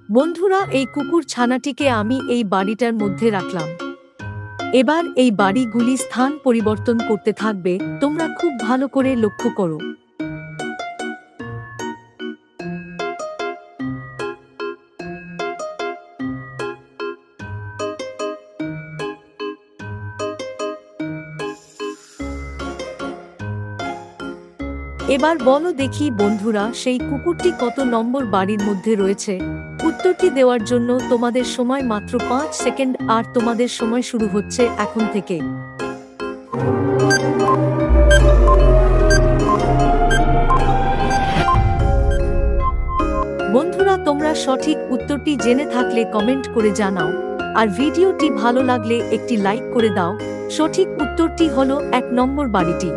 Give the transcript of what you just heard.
বন্ধুরা, এই কুকুর ছানাটিকে আমি এই বাড়িটার মধ্যে রাখলাম। এবার এই বাড়িগুলি স্থান পরিবর্তন করতে থাকবে, তোমরা খুব ভালো করে লক্ষ্য করো। এবার বলো দেখি বন্ধুরা, সেই কুকুরটি কত নম্বর বাড়ির মধ্যে রয়েছে? উত্তরটি দেওয়ার জন্য তোমাদের সময় মাত্র 5 সেকেন্ড, আর তোমাদের সময় শুরু হচ্ছে এখন থেকে। বন্ধুরা, তোমরা সঠিক উত্তরটি জেনে থাকলে কমেন্ট করে জানাও, আর ভিডিওটি ভালো লাগলে একটি লাইক করে দাও। সঠিক উত্তরটি হলো 1 নম্বর বাড়িটি।